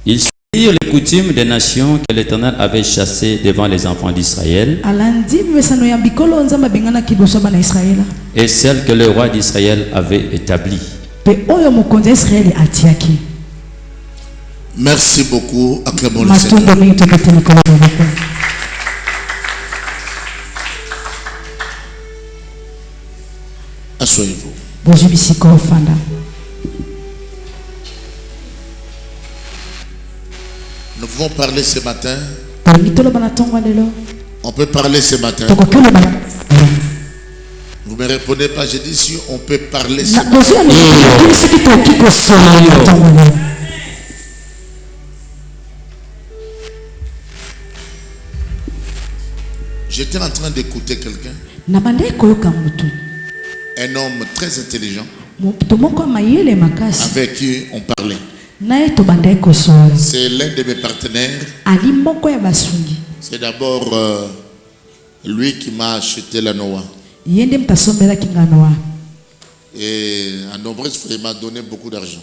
Ils suivirent les coutumes des nations que l'Éternel avait chassées devant les enfants d'Israël et celles que le roi d'Israël avait établies. Merci beaucoup. Acclamons le Seigneur. Asseyez-vous. Nous pouvons parler ce matin. On peut parler ce matin. Vous ne me répondez pas. J'ai dit si on peut parler ce matin. J'étais en train d'écouter quelqu'un. Un homme très intelligent avec qui on parlait. C'est l'un de mes partenaires. C'est d'abord lui qui m'a acheté la Noah. Et à nombreuses fois, il m'a donné beaucoup d'argent.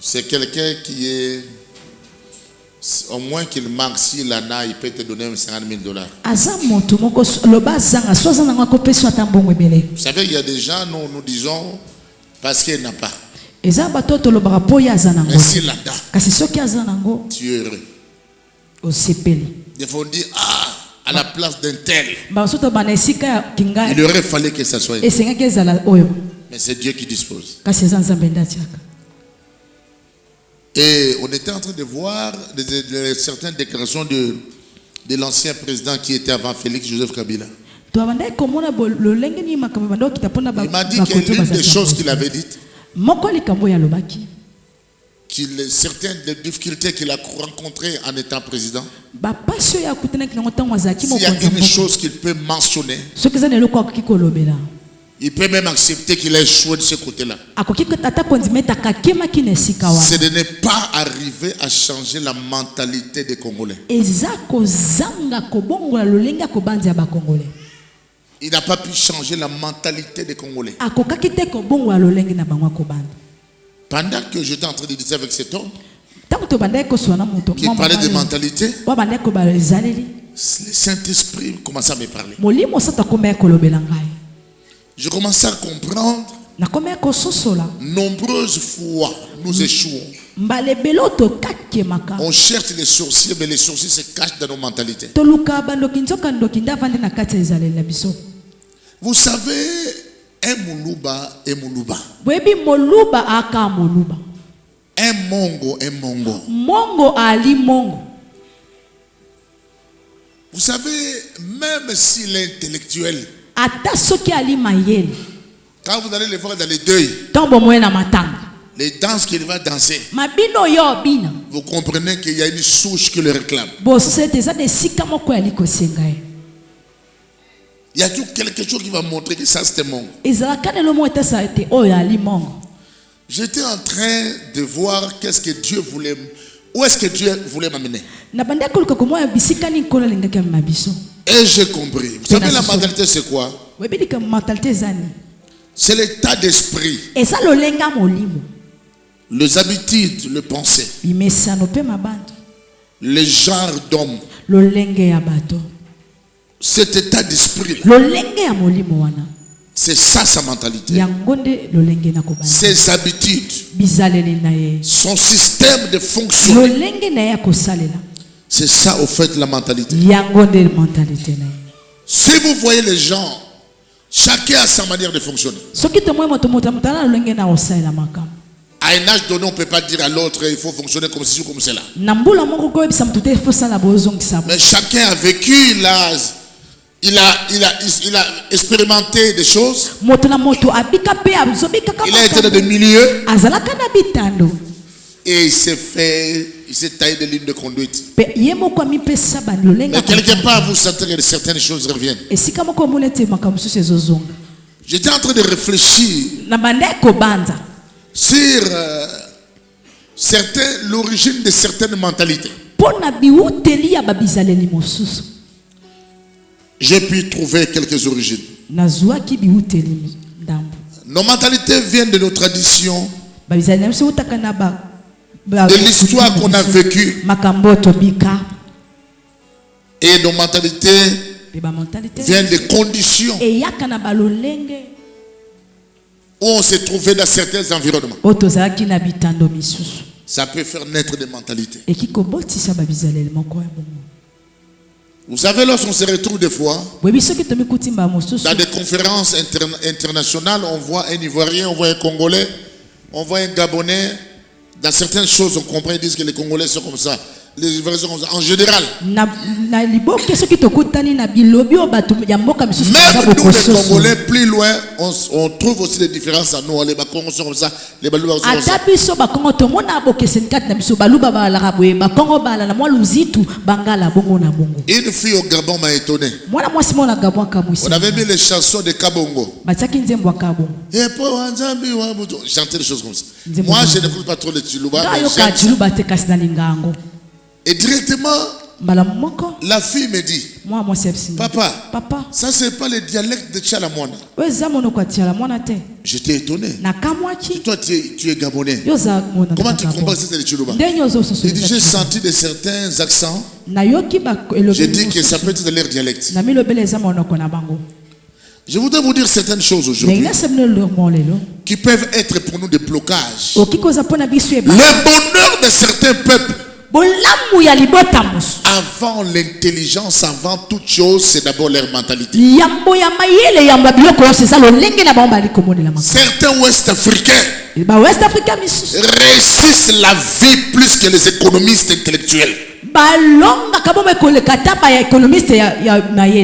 C'est quelqu'un qui est... Au moins qu'il manque, s'il en a, il peut te donner $50 000. Vous savez, il y a des gens, nous disons, parce qu'il n'a pas. Mais s'il en a, tu es heureux. Des fois, on dit, à la place d'un tel, il aurait fallu que ça soit. Mais c'est Dieu qui dispose. Et on était en train de voir certaines déclarations de l'ancien président qui était avant Félix Joseph Kabila. Il m'a dit que l'une des choses qu'il avait dites, certaines des difficultés qu'il a rencontrées en étant président, s'il y a une chose qu'il peut mentionner, il peut même accepter qu'il ait échoué de ce côté-là. C'est de ne pas arriver à changer la mentalité des Congolais. Il n'a pas pu changer la mentalité des Congolais. Pendant que j'étais en train de discuter avec cet homme qui parlait de mentalité, le Saint-Esprit commençait à me parler. Je commençais à comprendre. Nombreuses fois, nous échouons. On cherche les sorciers, mais les sorciers se cachent dans nos mentalités. Vous savez, un Muluba est Muluba. Un Mongo est Mongo. Mongo ali Mongo. Vous savez, même s'il est intellectuel, quand vous allez le voir dans les deuils, les danses qu'il va danser, vous comprenez qu'il y a une souche qui le réclame. Il y a tout quelque chose qui va montrer que ça c'était Mongo. J'étais en train de voir qu'est-ce que Dieu voulait, où est-ce que Dieu voulait m'amener. Et j'ai compris. Vous savez la mentalité c'est quoi? C'est l'état d'esprit. Les habitudes, le pensée. Le genre d'homme. Cet état d'esprit. C'est ça sa mentalité. Ses habitudes. Son système de fonctionnement. C'est ça au fait la mentalité. Si vous voyez les gens, chacun a sa manière de fonctionner. À un âge donné, on ne peut pas dire à l'autre il faut fonctionner comme ceci ou comme cela. Mais chacun a vécu, il a expérimenté des choses. Il a été dans des milieux. Et il s'est taillé des lignes de conduite. Mais quelque part, vous sentez que certaines choses reviennent. J'étais en train de réfléchir sur l'origine de certaines mentalités. J'ai pu trouver quelques origines. Nos mentalités viennent de nos traditions. de l'histoire qu'on a vécue et nos mentalités viennent des conditions où on s'est trouvé dans certains environnements. Ça peut faire naître des mentalités. Vous savez, lorsqu'on se retrouve des fois dans des conférences internationales, on voit un Ivoirien, on voit un Congolais, on voit un Gabonais. Dans certaines choses, on comprend, ils disent que les Congolais sont comme ça. Les Ivoiriens sont comme ça. En général. Même nous, les Congolais, plus loin, on trouve aussi des différences à nous. Les Congolais sont comme ça. Les Balouba sont comme ça. Une fille au Gabon m'a étonné. On avait mis les chansons de Kabongo. Chanter des choses comme ça. Moi, je n'écoute pas trop les Chiluba. Et directement, la fille me dit, papa, ça c'est pas le dialecte de Tchalamouana. J'étais étonné. Toi, tu es Gabonais. Comment tu comprends que c'est le Chiluba? Il dit, j'ai senti de certains accents. J'ai dit que ça peut être leur dialecte. Je voudrais vous dire certaines choses aujourd'hui qui peuvent être pour nous des blocages. Le bonheur de certains peuples, avant l'intelligence, avant toute chose, c'est d'abord leur mentalité. Certains Ouest-Africains réussissent la vie plus que les économistes intellectuels.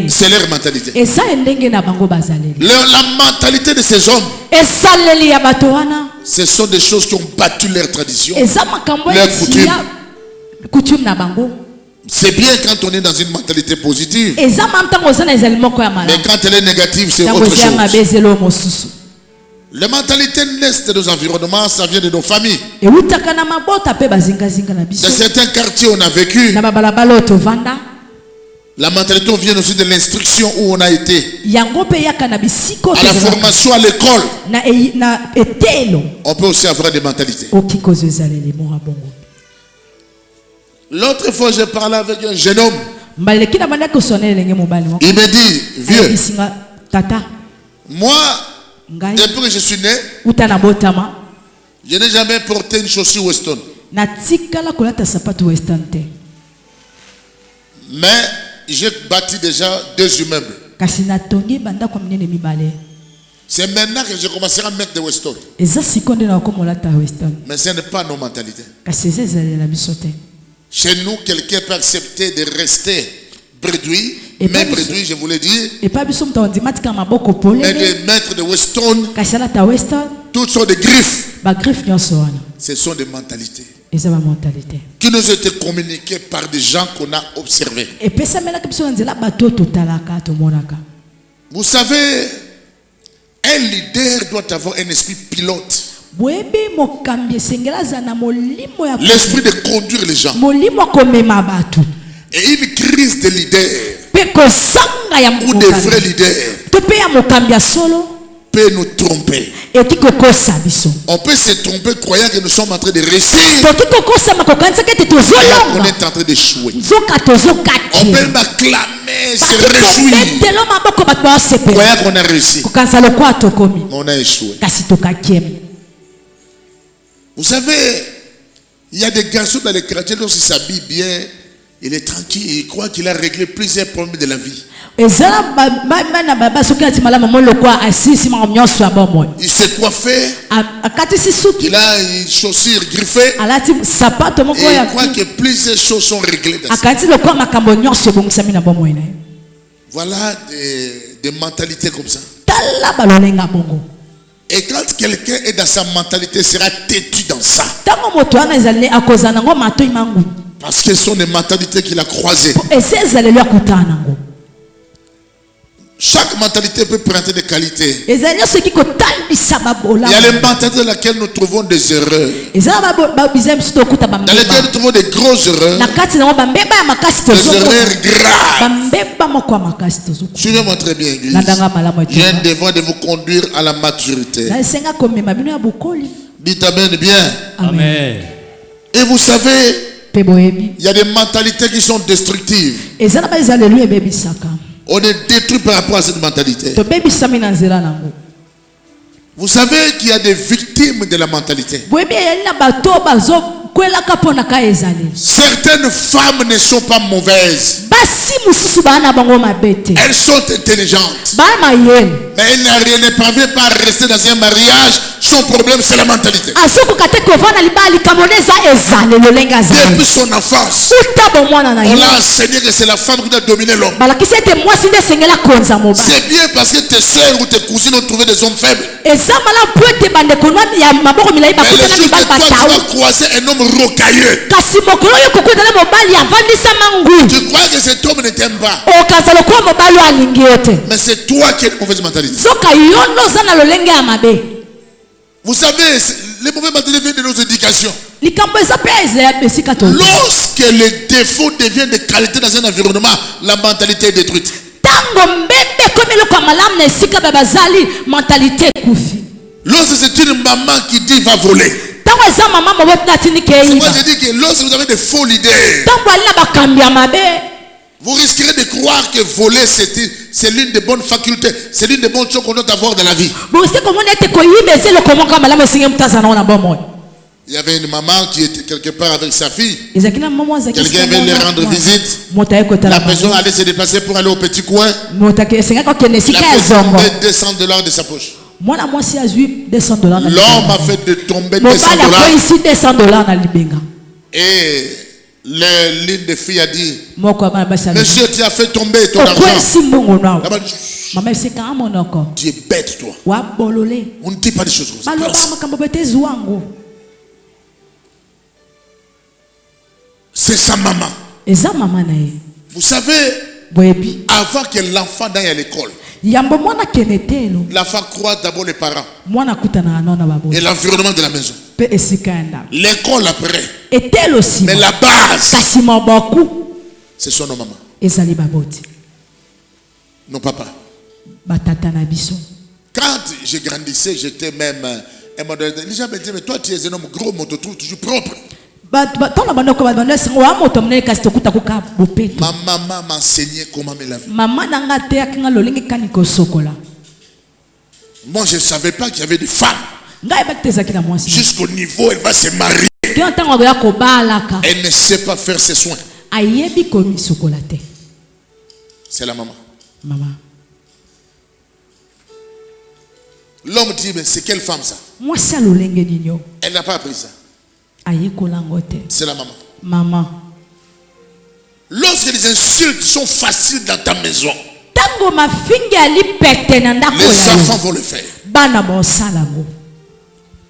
C'est leur mentalité. La mentalité de ces hommes, ce sont des choses qui ont battu leur tradition, leur coutume. C'est bien quand on est dans une mentalité positive, mais quand elle est négative, c'est autre chose. Les mentalités naissent de nos environnements, ça vient de nos familles. Dans certains quartiers, on a vécu. La mentalité vient aussi de l'instruction où on a été. À la formation à l'école, on peut aussi avoir des mentalités. L'autre fois, j'ai parlé avec un jeune homme. Il me dit, vieux, moi, depuis que je suis né, je n'ai jamais porté une chaussure Weston. Mais j'ai bâti déjà 2 immeubles. C'est maintenant que je commencerai à mettre des Weston. Mais ce n'est pas nos mentalités. Chez nous, quelqu'un peut accepter de rester bredouille, mais bredouille, je voulais dire, mais de mettre des Weston, toutes sortes de griffes. Ce sont des mentalités qui nous ont été communiquées par des gens qu'on a observés. Vous savez, un leader doit avoir un esprit pilote. L'esprit de conduire les gens. Et une crise de leader ou de vrais leaders peut nous tromper. On peut se tromper croyant que nous sommes en train de réussir. On est en train d'échouer. On peut m'acclamer, se réjouir, croyant qu'on a réussi. On a échoué. Vous savez, il y a des garçons dans les quartiers, lorsqu'ils s'habillent bien, il est tranquille, il croit qu'il a réglé plusieurs problèmes de la vie. Il s'est coiffé, il a une chaussure griffée, et il croit que plusieurs choses sont réglées dans sa vie. Voilà des mentalités comme ça. Et quand quelqu'un est dans sa mentalité, il sera têtu dans ça. Parce que ce sont des mentalités qu'il a croisées. Chaque mentalité peut présenter des qualités. Il y a les mentalités dans lesquelles nous trouvons des erreurs. Dans lesquelles nous trouvons des grosses erreurs. Des erreurs graves. Suivez-moi très bien, Église. Il y a un devoir de vous conduire à la maturité. Dites amen bien. Amen. Et vous savez, il y a des mentalités qui sont destructives. On est détruit par rapport à cette mentalité. Vous savez qu'il y a des victimes de la mentalité. Certaines femmes ne sont pas mauvaises. Elles sont intelligentes. Mais elles ne parviennent pas à rester dans un mariage. Son problème, c'est la mentalité. Depuis son enfance, on l'a enseigné que c'est la femme qui doit dominer l'homme. C'est bien parce que tes soeurs ou tes cousines ont trouvé des hommes faibles. Mais le jour que toi, tu vas croiser un homme rocailleux, tu crois que cet homme ne t'aime pas. Mais c'est toi qui as une mauvaise mentalité. Vous savez, les mauvaises mentalités viennent de nos éducations. Lorsque les défauts deviennent des qualités dans un environnement, la mentalité est détruite. Lorsque c'est une maman qui dit va voler, c'est moi je dis que lorsque vous avez des faux leaders, vous risquerez de croire que voler c'est l'une des bonnes facultés, c'est l'une des bonnes choses qu'on doit avoir dans la vie. Il y avait une maman qui était quelque part avec sa fille. Quelqu'un venait lui rendre visite. La personne allait se déplacer pour aller au petit coin. Il a fait tomber $200 de sa poche. L'homme a fait de tomber $200. Et l'une des filles a dit, monsieur, tu as fait tomber ton argent. Tu es bête, toi. On ne dit pas des choses comme ça. C'est sa maman. Vous savez, avant que l'enfant aille à l'école, l'enfant croit d'abord les parents et l'environnement de la maison. L'école après. Mais la base, ce sont nos mamans. Nos papas. Quand je grandissais, j'étais même un modèle. Les gens me disaient, mais toi tu es un homme gros, mais on te trouve toujours propre. Ma maman m'a enseigné comment me laver. Moi je ne savais pas qu'il y avait des femmes. Jusqu'au niveau elle va se marier. Elle ne sait pas faire ses soins. C'est la maman. L'homme dit, mais c'est quelle femme ça? Elle n'a pas appris ça. C'est la maman. Lorsque les insultes sont faciles dans ta maison, les enfants vont le faire.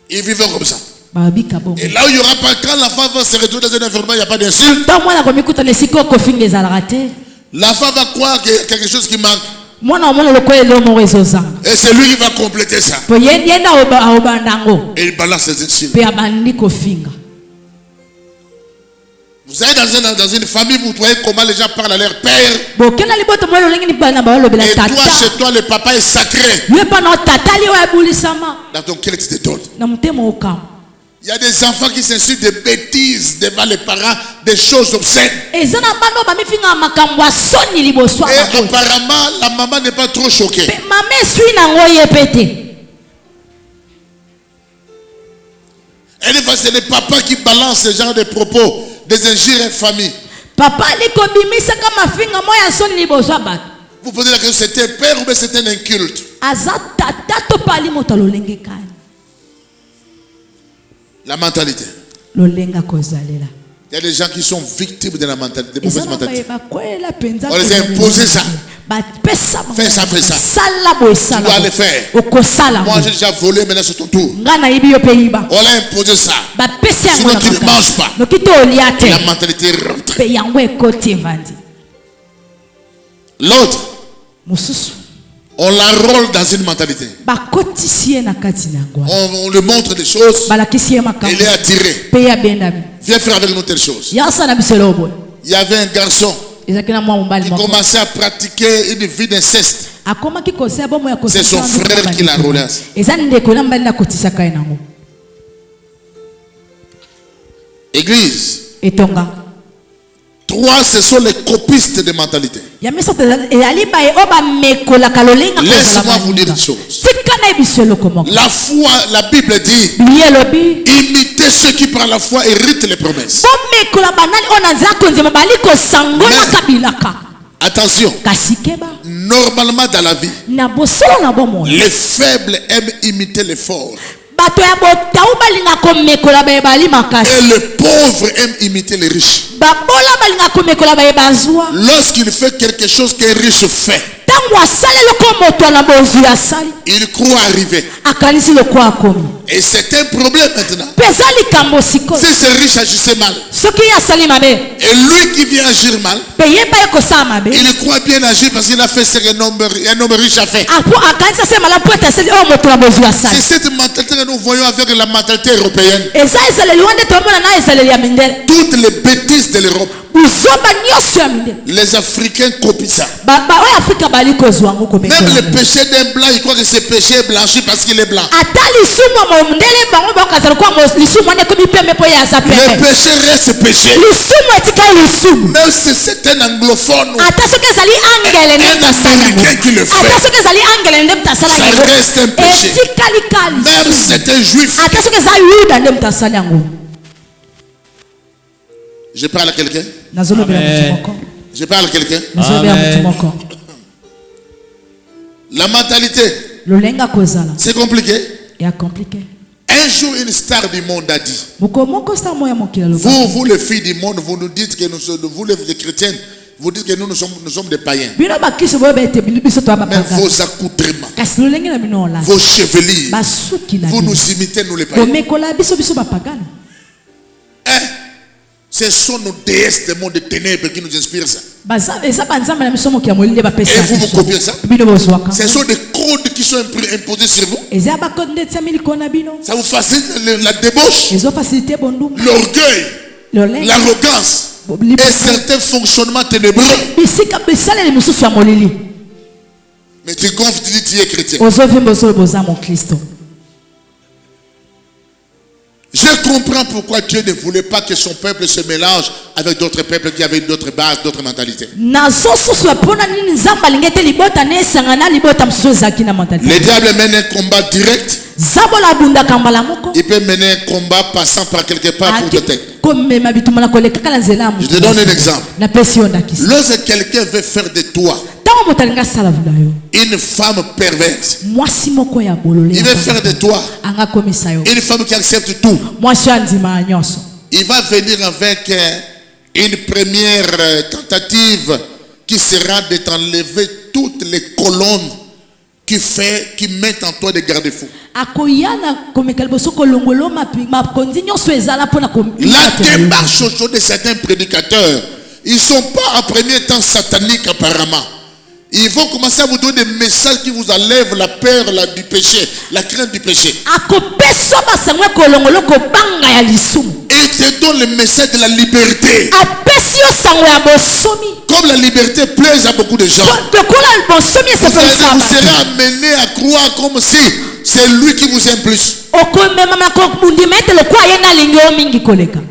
Ils vivent comme ça. Et là où il n'y aura pas, quand l'enfant va se retrouver dans un environnement, il n'y a pas d'insulte, l'enfant va croire qu'il y a quelque chose qui manque. Et c'est lui qui va compléter ça. Et il balance les insultes. Vous allez dans une famille, vous voyez comment les gens parlent à leur père. Et toi, chez toi, le papa est sacré. Dans ton cœur, tu te donnes. Il y a des enfants qui s'insultent des bêtises devant les parents, des choses obscènes. Et apparemment, la maman n'est pas trop choquée. Elle va, c'est le papa qui balance ce genre de propos, des injures infamées. Vous posez la question, c'est un père ou bien c'est un inculte? La mentalité. Il y a des gens qui sont victimes de la mentalité, de mauvaise mentalité. On les a imposé ça. Fais ça, fais ça. Tu dois le faire. Moi j'ai déjà volé, maintenant c'est ton tour. On l'a imposé ça. Sinon tu ne manges pas. Et la mentalité rentre. L'autre, on l'enrôle dans une mentalité. On lui montre des choses. Il est attiré. Viens faire avec nous telle chose. Il y avait un garçon qui commençait à pratiquer une vie d'inceste. C'est son frère qui l'a enrôlé. Église. 3, ce sont les copistes de mentalité. Laissez-moi vous dire une chose. La foi, la Bible dit, imitez ceux qui par la foi héritent les promesses. Attention. Normalement dans la vie, les faibles aiment imiter les forts. Et le pauvre aime imiter les riches. Lorsqu'il fait quelque chose qu'un riche fait, il croit arriver. Et c'est un problème maintenant. Si ce riche agissait mal, et lui qui vient agir mal, il croit bien agir parce qu'il a fait ce qu'un homme riche a fait. C'est cette mentalité que nous voyons avec la mentalité européenne. Toutes les bêtises de l'Europe, les Africains copient ça. Même le péché d'un blanc, il croit que ce péché est blanchi parce qu'il est blanc. Le péché reste péché. Même si c'est un anglophone ou un américain qui le fait, ça reste un péché. Même si c'est un juif. Je parle à quelqu'un. Je parle à quelqu'un. La mentalité, c'est compliqué. Un jour, une star du monde a dit, vous les filles du monde, vous nous dites que nous sommes, vous les chrétiens, vous dites que nous sommes des païens. Mais vos accoutrements, vos chevelures, vous nous imitez, nous les païens. Ce sont nos déesses des mondes de ténèbres qui nous inspirent ça. Et vous copiez ça. Ce sont des codes qui sont imposés sur vous. Ça vous facilite la débauche, l'orgueil, l'arrogance et certains fonctionnements ténébreux. Mais tu gonfles, tu dis tu es chrétien. Je comprends pourquoi Dieu ne voulait pas que son peuple se mélange avec d'autres peuples qui avaient d'autres bases, d'autres mentalités. Le diable mène un combat direct. Il peut mener un combat passant par quelque part pour te tête. Je te donne un exemple. Lorsque quelqu'un veut faire de toi une femme perverse, il veut faire de toi une femme qui accepte tout. Il va venir avec une première tentative qui sera de t'enlever toutes les colonnes qui mettent en toi des garde-fous. La démarche aujourd'hui de certains prédicateurs, ils ne sont pas en premier temps sataniques apparemment. Ils vont commencer à vous donner des messages qui vous enlèvent la peur du péché, la crainte du péché. Et ils te donnent le message de la liberté. Comme la liberté plaise à beaucoup de gens, vous serez amené à croire comme si c'est lui qui vous aime plus.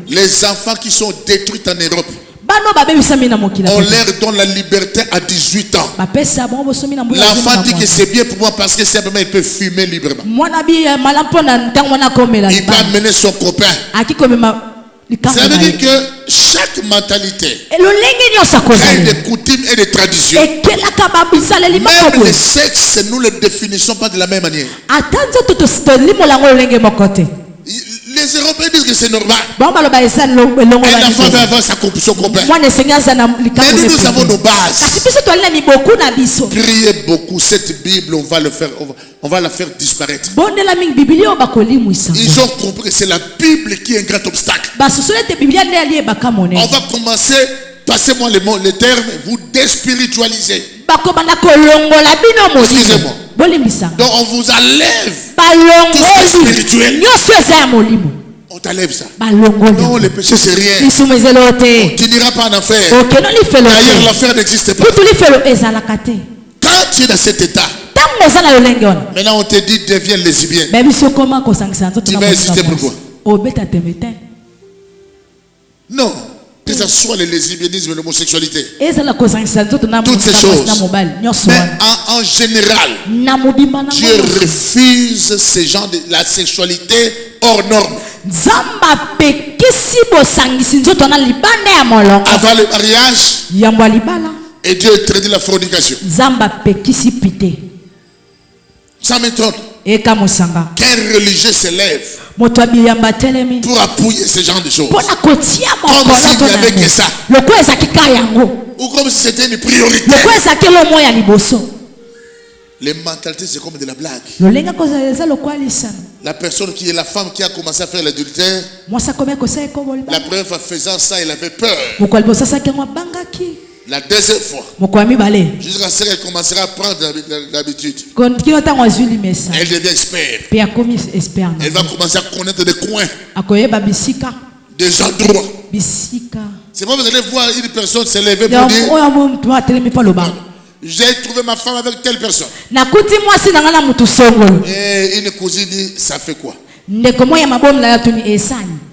Les enfants qui sont détruits en Europe, on leur donne la liberté à 18 ans. L'enfant dit que c'est bien pour moi parce que simplement il peut fumer librement. Il peut amener son copain. Ça veut dire que chaque mentalité a des coutumes et des traditions. Même les sexes, nous ne les définissons pas de la même manière. Les Européens disent que c'est normal. Un enfant va avoir son copain. Mais nous avons nos bases. Priez beaucoup. Cette Bible, on va la faire disparaître. Ils ont compris que c'est la Bible qui est un grand obstacle. On va commencer, passez-moi les termes, vous déspiritualisez. Excusez-moi. Donc on vous enlève tout ce qui est spirituel. On t'enlève ça. Non, le péché c'est rien. Tu n'iras pas en enfer. D'ailleurs l'enfer n'existe pas. Quand tu es dans cet état, maintenant on te dit deviens lesbien. Tu vas hésiter pourquoi? Non. Que ce soit le lesbianisme, l'homosexualité. Toutes ces choses. Mais en général, Dieu refuse ce genre de la sexualité hors norme. Avant le mariage, et Dieu traite la fornication. Ça m'étonne. Quel religieux se lève pour appuyer ce genre de choses, comme s'il n'y avait que ça, ou comme si c'était une priorité. Les mentalités, c'est comme de la blague. La personne qui est la femme qui a commencé à faire l'adultère, la première fois faisant ça, elle avait peur. La deuxième fois, jusqu'à ce qu'elle commencera à prendre l'habitude, elle devient experte. Elle va commencer à connaître des coins, des endroits. C'est pas vous allez voir une personne se lever pour dire j'ai trouvé ma femme avec telle personne. Et une cousine dit ça fait quoi?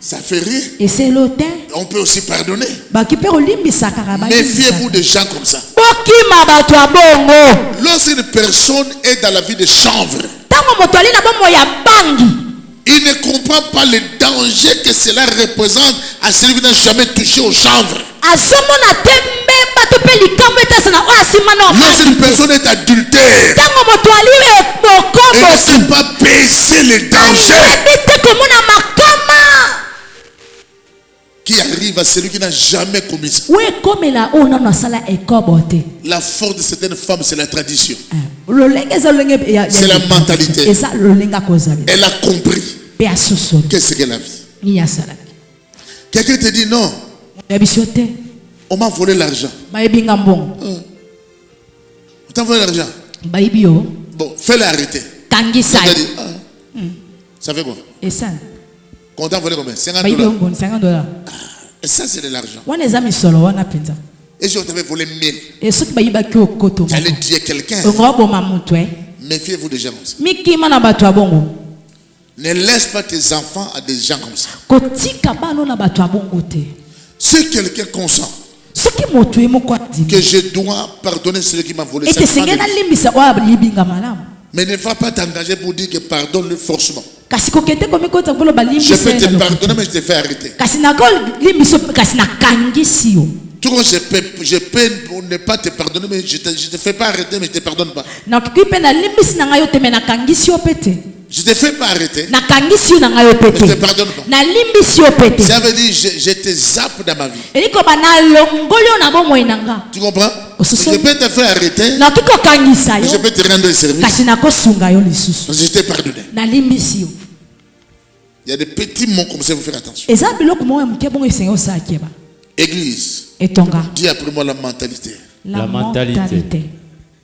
Ça fait rire. On peut aussi pardonner. Méfiez-vous des gens comme ça. Lorsqu'une personne est dans la vie de chanvre, il ne comprend pas le danger que cela représente à celui qui n'a jamais touché au chanvre. Lorsqu'une personne est adultère, il ne sait pas peser les dangers qui arrive à celui qui n'a jamais commis ça. La force de certaines femmes, c'est la tradition. C'est la mentalité. Elle a compris qu'est-ce qu'est la vie. Quelqu'un te dit non, on m'a volé l'argent. On t'a volé l'argent. Bon, fais-le arrêter. Ça fait quoi? Quand on t'a volé combien? $50. Et ça, c'est de l'argent. Et si on t'avait volé 1000, j'allais dire quelqu'un. Méfiez-vous des gens comme ça. Ne laisse pas tes enfants à des gens comme ça. Si quelqu'un consent que je dois pardonner celui qui m'a volé, mais ne va pas t'engager pour dire que pardonne-le forcément. Je peux te pardonner, mais je te fais arrêter. Tout comme je peux ne pas te pardonner, mais je ne te fais pas arrêter, mais je ne te pardonne pas. Je ne te fais pas arrêter, mais je ne te pardonne pas. Ça veut dire je te zappe dans ma vie. Tu comprends? Je peux te faire arrêter, mais je peux te rendre service. Je t'ai pardonné. Il y a des petits mots comme ça, il faut faire attention. Église, dis après moi la mentalité. La mentalité.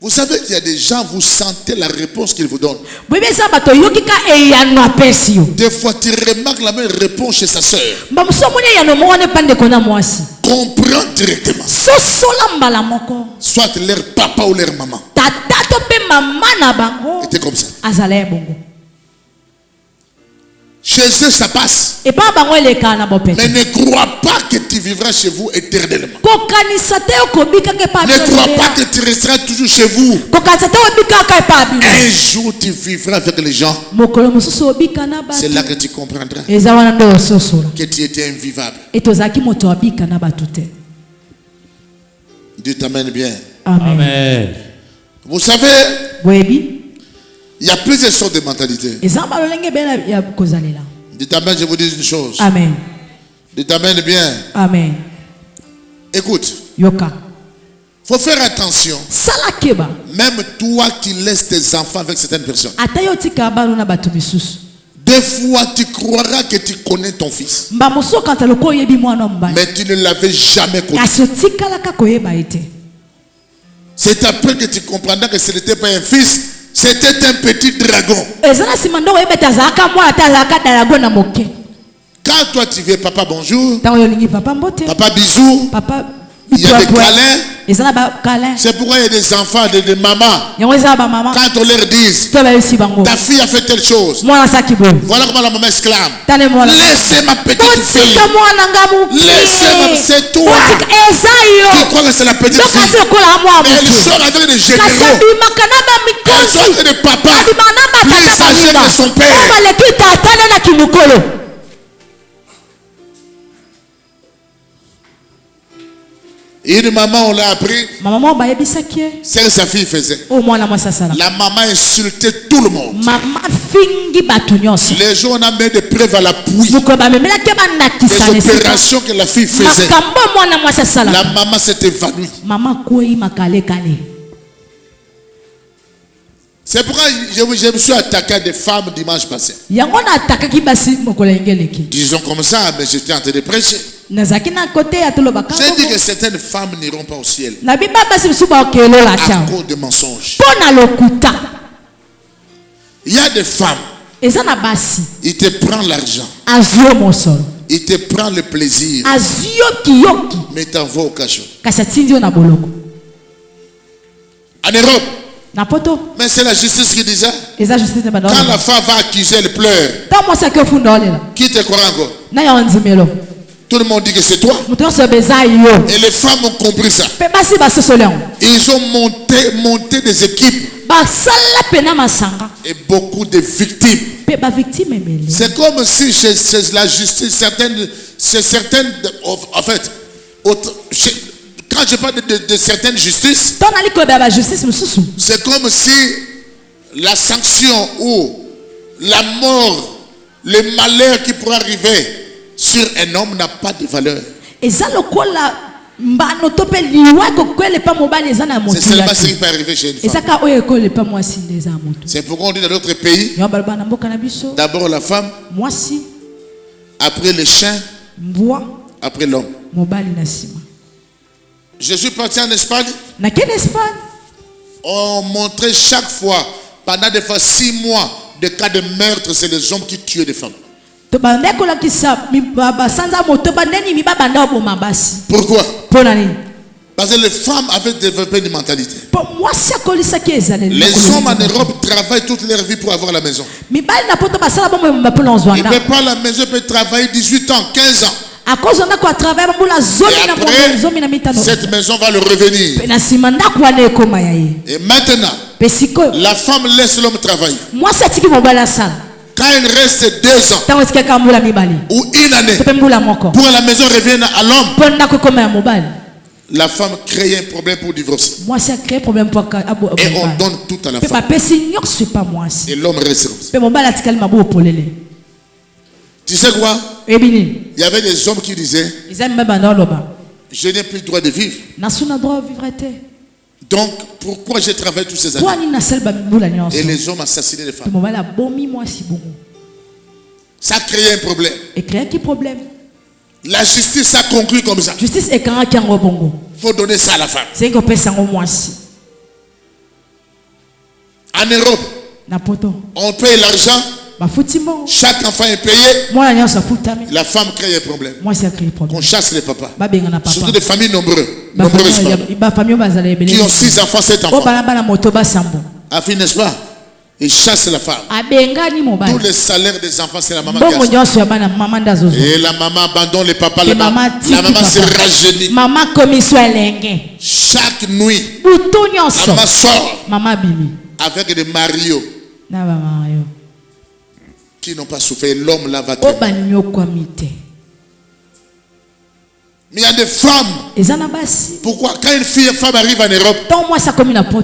Vous savez qu'il y a des gens, vous sentez la réponse qu'ils vous donnent. Des fois, tu remarques la même réponse chez sa soeur. Comprends directement. Soit leur papa ou leur maman était comme ça. Chez eux, ça passe. Mais ne crois pas que tu vivras chez vous éternellement. Ne crois pas que tu resteras toujours chez vous. Un jour, tu vivras avec les gens. C'est là que tu comprendras que tu étais invivable. Dieu t'amène bien. Amen. Vous savez, il y a plusieurs sortes de mentalités. Dieu t'amène, je vous dis une chose. Amen. Dieu t'amène bien. Amen. Écoute. Yoka. Faut faire attention. Même toi qui laisses tes enfants avec certaines personnes. Des fois, tu croiras que tu connais ton fils. Mais tu ne l'avais jamais connu. C'est après que tu comprendras que ce n'était pas un fils, c'était un petit dragon. Quand toi tu veux papa bonjour, papa bisous, Il y a des câlins. C'est pourquoi il y a des enfants, des mamans. Quand on leur dit, ta fille a fait telle chose. Voilà comment la maman exclame. Laissez ma petite fille. Laissez-moi, c'est toi. Tu crois que c'est la petite fille. Mais elle sort avec des généraux. Elle sort avec des papas. Plus âgés que son père. Une maman, on l'a appris. C'est ce que sa fille faisait. La maman insultait tout le monde. Les gens, on a mis des preuves à l'appui. Les opérations que la fille faisait. La maman s'est évanouie. C'est pourquoi je me suis attaqué à des femmes dimanche passé. Disons comme ça, mais j'étais en train de prêcher. J'ai dit que certaines femmes n'iront pas au ciel à cause de mensonges. Il y a des femmes, ils te prennent l'argent, ils te prennent le plaisir, mais t'envoient au cachot. En Europe, mais c'est la justice qui dit ça. Quand la femme va accuser, elle pleure. Qui te croit encore? Tout le monde dit que c'est toi. Et les femmes ont compris ça. Ils ont monté des équipes. Et beaucoup de victimes. C'est comme si chez la justice, certaines, en fait, quand je parle de certaines justices, c'est comme si la sanction ou la mort, le malheur qui pourrait arriver sur un homme n'a pas de valeur. C'est seulement ce qui peut arriver chez une femme. C'est pourquoi on dit dans d'autres pays, d'abord la femme, après le chien, après l'homme. Je suis parti en Espagne. On montrait chaque fois, pendant des fois 6 mois, des cas de meurtre, c'est les hommes qui tuent des femmes. Pourquoi? Parce que les femmes avaient développé une mentalité. Les hommes en Europe travaillent toute leur vie pour avoir la maison. Ils ne peuvent pas la maison, ils peuvent travailler 18 ans, 15 ans. Et après, cette maison va le revenir. Et maintenant, la femme laisse l'homme travailler. Quand il reste 2 ans ou 1 année pour que la maison revienne à l'homme, la femme crée un problème pour divorcer. Et on donne tout à la femme. Et l'homme reste comme ça. Tu sais quoi? Il y avait des hommes qui disaient, je n'ai plus le droit de vivre. Donc, pourquoi j'ai travaillé toutes ces années? Et les hommes assassinaient les femmes. Ça a créé un problème. La justice a conclu comme ça. Il faut donner ça à la femme. En Europe, on paye l'argent. Chaque enfant est payé. La femme crée un problème. On chasse les papas. Surtout des familles nombreuses. Qui ont 6 enfants, 7 enfants. Afin, n'est-ce pas? Ils chassent la femme. Tous les salaires des enfants, c'est la maman qui achète. Et la maman abandonne les papas. La maman se rajeunit. Chaque nuit, maman sort avec des marios qui n'ont pas souffert. L'homme là va très bien. Mais il y a des femmes. Pourquoi? Quand une femme arrive en Europe,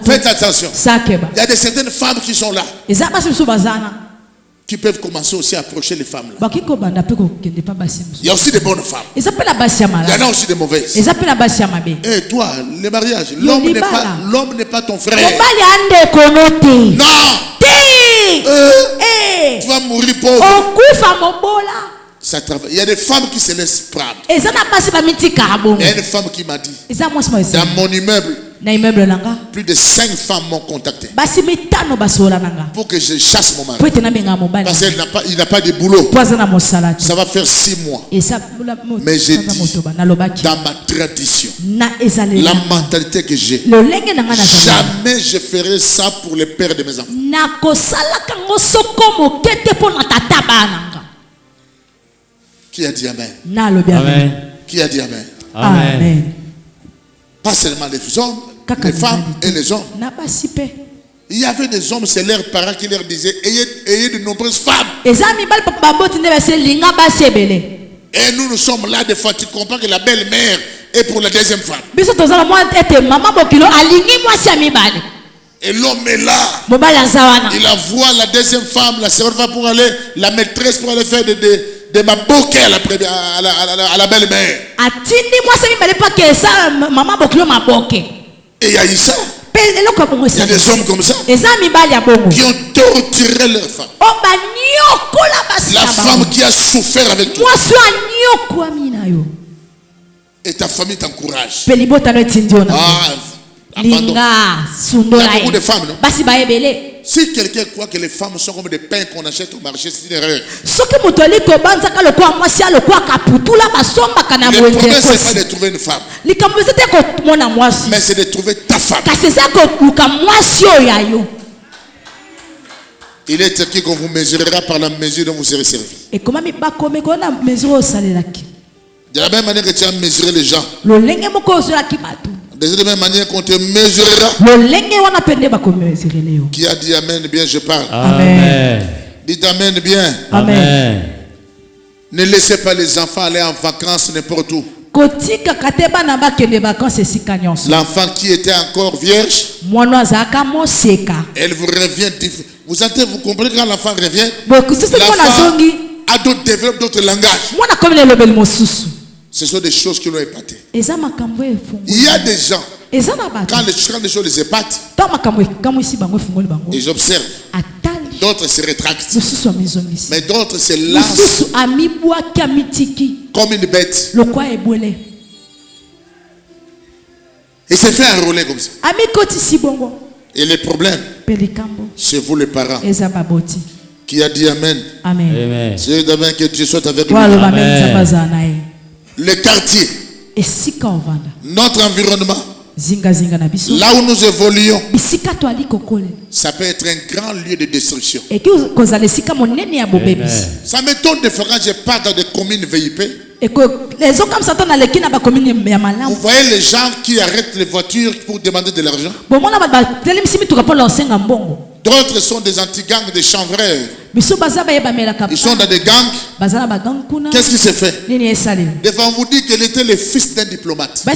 faites attention. Il y a certaines femmes qui sont là, qui peuvent commencer aussi à approcher les femmes là. Il y a aussi des bonnes femmes. Il y en a aussi des mauvaises. Et toi, le mariage, l'homme n'est pas ton frère. Non. Tu vas mourir pauvre. Il y a des femmes qui se laissent prendre. Il y a une femme qui m'a dit, dans mon immeuble, plus de 5 femmes m'ont contacté pour que je chasse mon mari. Parce qu'il n'a pas de boulot. Ça va faire 6 mois. Mais j'ai dit, dans ma tradition, la mentalité que j'ai, jamais je ferai ça pour les pères de mes enfants. Qui a dit Amen? Amen. Qui a dit Amen? Amen. Pas seulement les hommes, les femmes et les hommes. Il y avait des hommes, c'est leurs parents qui leur disaient ayez de nombreuses femmes. Et nous sommes là, des fois, tu comprends que la belle-mère est pour la deuxième femme. Et l'homme est là. Il voit la deuxième femme, la seconde femme pour aller, la maîtresse pour aller faire de ma bouquet à la belle-mère. Et il y a eu ça. Il y a des hommes comme ça qui ont torturé leur femme. La femme qui a souffert avec toi. Et ta famille t'encourage. Il y a beaucoup de femmes, non? Si quelqu'un croit que les femmes sont comme des pains qu'on achète au marché, c'est une erreur. Le problème, c'est pas de trouver une femme, mais c'est de trouver ta femme. Il est écrit qu'on vous mesurera par la mesure dont vous serez servi. De la même manière que tu as mesuré les gens, de la même manière qu'on te mesurera. Qui a dit Amen bien, je parle. Amen. Dites Amen bien. Amen. Ne laissez pas les enfants aller en vacances n'importe où. L'enfant qui était encore vierge, elle vous revient. Vous comprenez quand l'enfant revient, l'enfant a d'autres développe d'autres langages. Ce sont des choses qui l'ont épaté. Il y a des gens, quand les choses les épatent, ils observent. D'autres se rétractent. Mais d'autres se lancent comme une bête. Et se fait enrôler comme ça. Et les problèmes, c'est vous les parents. Qui a dit Amen? Amen. C'est d'abord que Dieu soit avec nous. Le quartier, notre environnement, là où nous évoluons, ça peut être un grand lieu de destruction. Ça m'étonne de faire quand je pars dans des communes VIP. Vous voyez les gens qui arrêtent les voitures pour demander de l'argent. D'autres sont des anti-gangs, des chanvreurs. Ils sont dans des gangs. Qu'est-ce qui s'est fait? Des fois, on vous dit qu'il était le fils d'un diplomate. Des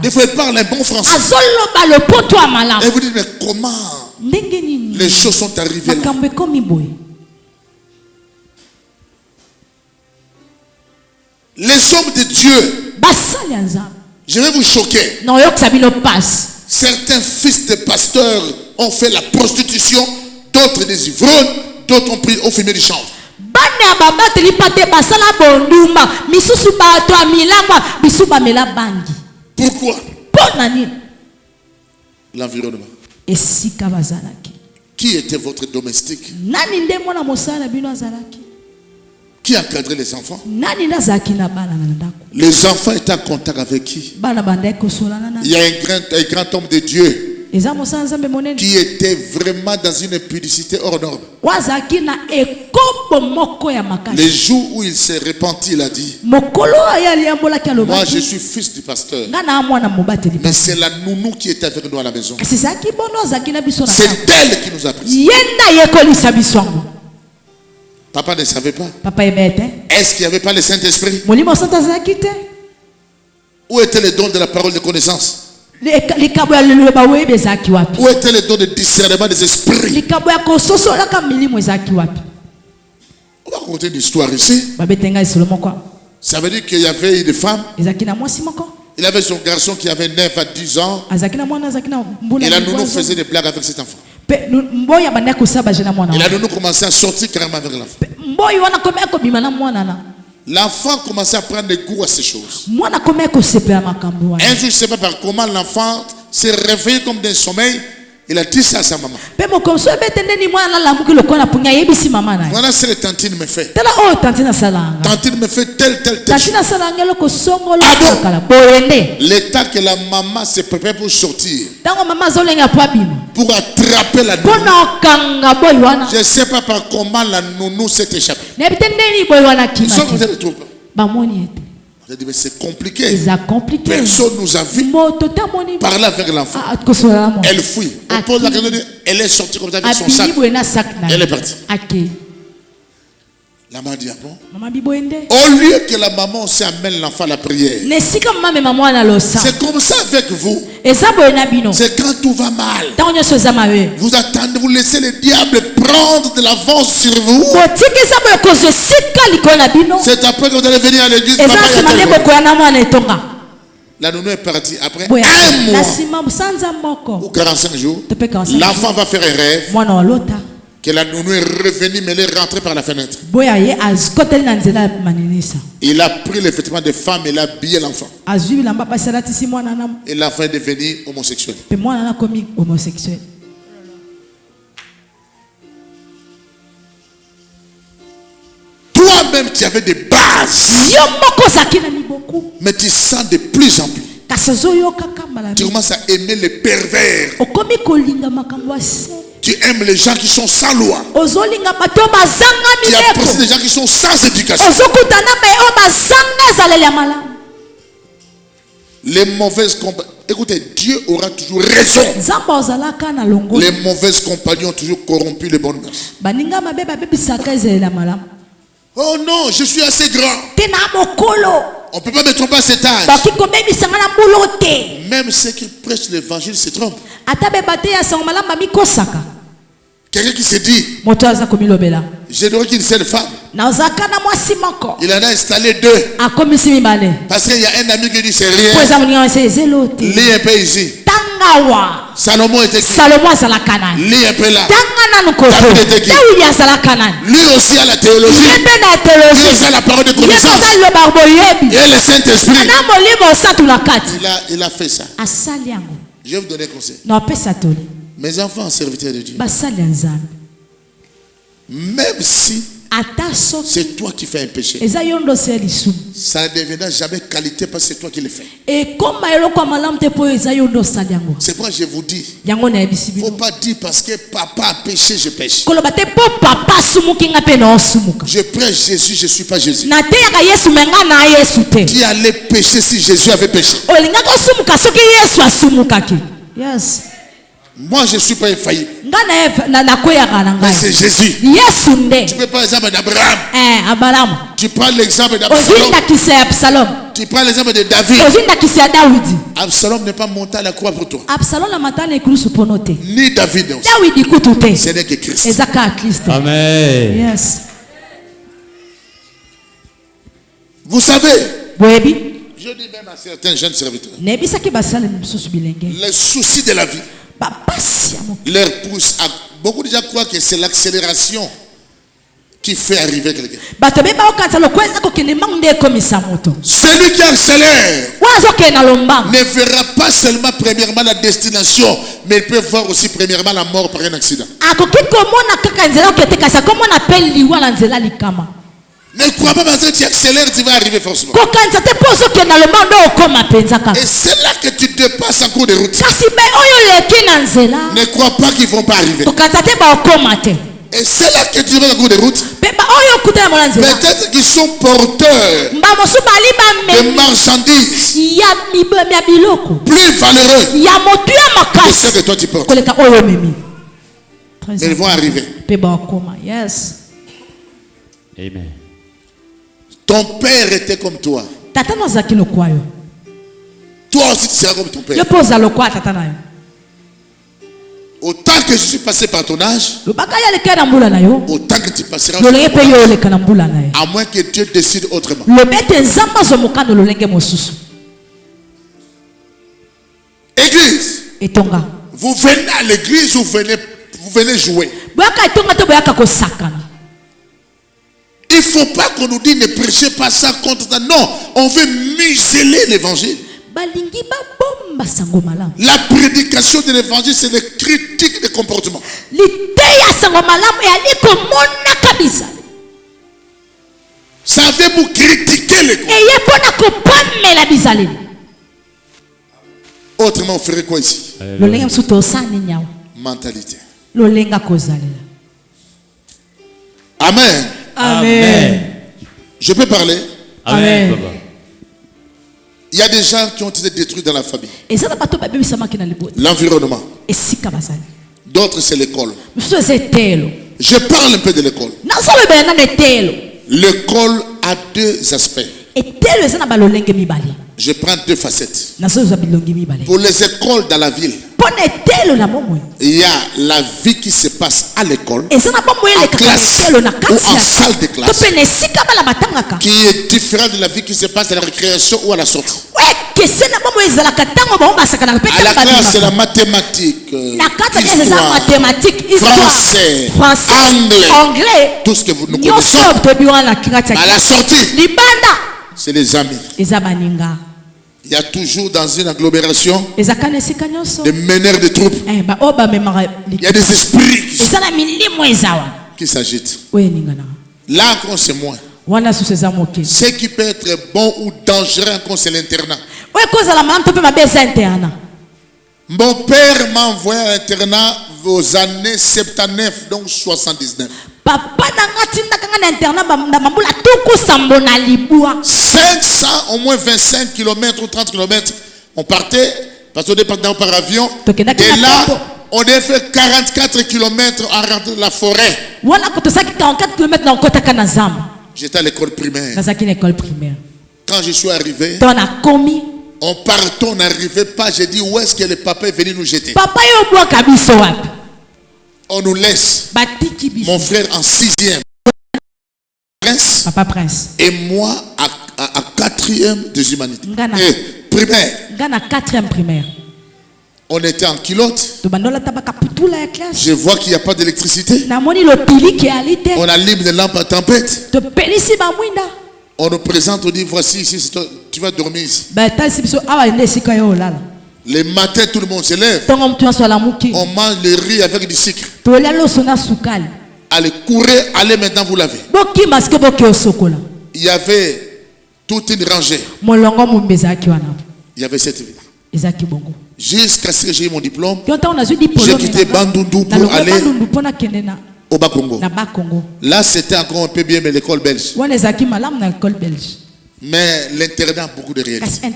fois, il parle un bon français. Et vous dites, mais comment les choses sont arrivées là? Les hommes de Dieu, je vais vous choquer. Certains fils de pasteurs ont fait la prostitution, d'autres des ivrognes, d'autres ont fumé du chanvre. Pourquoi? L'environnement. Qui était votre domestique? Qui encadrait les enfants? Les enfants étaient en contact avec qui? Il y a un grand homme de Dieu qui était vraiment dans une pudicité hors norme. Les jours où il s'est repenti, il a dit, moi je suis fils du pasteur, mais c'est la nounou qui est avec nous à la maison. C'est elle qui nous a pris. Papa ne savait pas. Est-ce qu'il n'y avait pas le Saint-Esprit? Où était le don de la parole de connaissance? Où était le don de discernement des esprits? On va raconter une histoire ici. Ça veut dire qu'il y avait une femme. Il avait son garçon qui avait 9 à 10 ans. Et la nounou faisait des blagues avec cet enfant. Et la nounou commençait à sortir carrément avec l'enfant. L'enfant commençait à prendre des goûts à ces choses. Un jour, je ne sais pas par comment l'enfant s'est réveillé comme d'un sommeil. Il a dit ça à sa maman. Voilà ce que tantine me fait. Tantine me fait tel chose. L'état que la maman se prépare pour sortir, pour attraper la nounou. Je ne sais pas par comment la nounou s'est échappée. Ils sont comme ça les troupes. Mais c'est compliqué. Personne nous a vu parler avec l'enfant. Elle fuit. On pose la question, elle est sortie comme ça avec son sac. Elle est partie. La maman dit, ah bon? Au lieu que la maman s'amène l'enfant à la prière, c'est comme ça avec vous. C'est quand tout va mal. Vous attendez, vous laissez le diable prendre de l'avance sur vous. C'est après que vous allez venir à l'église. La nounou est partie après un mois ou 45 jours. L'enfant va faire un rêve que la nounou est revenue, mais elle est rentrée par la fenêtre. Il a pris les vêtements des femmes et il a habillé l'enfant. Et l'enfant est devenu homosexuel. Toi-même, tu avais des bases. Mais tu sens de plus en plus. Tu commences à aimer les pervers. Tu aimes les gens qui sont sans loi. Tu apprécies les gens qui sont sans éducation. Les mauvaises compagnons. Écoutez, Dieu aura toujours raison. Les mauvaises compagnies ont toujours corrompu les bonnes mœurs. Oh non, je suis assez grand. On ne peut pas me tromper à cet âge. Même ceux qui prêchent l'évangile se trompent. Quelqu'un qui se dit, j'ai donné qu'une seule femme. Il en a installé deux. Parce qu'il y a un ami qui dit c'est rien. Lis un peu ici. Salomon était qui? Lis un peu là. David était qui? Lui aussi a la théologie. Lui aussi a la parole de connaissance. Et le Saint-Esprit. Il a fait ça. Je vais vous donner un conseil. Mes enfants, serviteurs de Dieu. Même si c'est toi qui fais un péché, ça ne deviendra jamais qualité parce que c'est toi qui le fais. C'est pourquoi je vous dis, il ne faut pas dire parce que papa a péché, je pêche. Je prêche Jésus, je ne suis pas Jésus. Qui allait pécher si Jésus avait péché? Yes. Moi, je ne suis pas infaillible. Mais c'est Jésus. Tu peux prendre l'exemple d'Abraham. Tu prends l'exemple d'Absalom. Tu prends l'exemple de David. Absalom n'est pas monté à la croix pour toi. Ni David. Ce n'est que Christ. Amen. Yes. Vous savez, je dis même à certains jeunes serviteurs, les soucis de la vie leur pousse à... Beaucoup de gens croient que c'est l'accélération qui fait arriver quelqu'un. Celui qui accélère ne verra pas seulement premièrement la destination, mais il peut voir aussi premièrement la mort par un accident. Ne crois pas parce que tu accélères, tu vas arriver forcément. Et c'est là que tu dépasses en cours de route. Ne crois pas qu'ils ne vont pas arriver. Et c'est là que tu dépasses en cours de route. Peut-être qu'ils sont porteurs de marchandises plus valeureux que ce que toi tu portes. Mais ils vont arriver. Yes. Amen. Ton père était comme toi. Toi aussi tu seras comme ton père. Autant que je suis passé par ton âge, autant que tu passeras par ton âge. À moins que Dieu décide autrement. Église. Vous venez à l'église ou vous venez jouer. Il ne faut pas qu'on nous dise ne prêchez pas ça contre ça. Non, on veut museler l'évangile. La prédication de l'évangile, c'est la critique des comportements. Savez-vous critiquer les comportements? Autrement, on ferait quoi ici? Mentalité. Amen. Amen. Je peux parler? Amen. Il y a des gens qui ont été détruits dans la famille. L'environnement. D'autres, c'est l'école. Je parle un peu de l'école. L'école a deux aspects. Je prends deux facettes. Pour les écoles dans la ville, il y a la vie qui se passe à l'école, en classe ou en salle de classe, qui est différente de la vie qui se passe à la récréation ou à la sortie. À la classe, c'est la mathématique, histoire, français, anglais, tout ce que nous connaissons. À la sortie, c'est les amis. Il y a toujours dans une agglomération des meneurs de troupes. Il y a des esprits qui s'agitent. Là encore, c'est moins. Ce qui peut être bon ou dangereux encore, c'est l'internat. Mon père m'a envoyé à l'internat aux années 79, donc 79. 500, au moins 25 km ou 30 km, on partait, parce qu'on départ par avion, et là, on a fait 44 km en rentrant de la forêt. J'étais à l'école primaire. Quand je suis arrivé, on partait, on n'arrivait pas. J'ai dit, où est-ce que le papa est venu nous jeter? On nous laisse. Mon frère en 6e. Papa Prince. Et moi à 4e des humanités. Primaire. 4e primaire. On était en culotte. Je vois qu'il n'y a pas d'électricité. On allume des lampes à tempête. On nous présente, on dit voici ici, tu vas dormir ici. Le matin, tout le monde se lève. On mange le riz avec du sucre. Allez, courez, allez maintenant vous laver. Il y avait toute une rangée. Il y avait cette ville. Jusqu'à ce que j'ai eu mon diplôme, j'ai quitté Bandundu pour aller au Bas-Congo. Là, c'était encore un peu bien, mais l'école belge. Mais l'internat a beaucoup de réalités.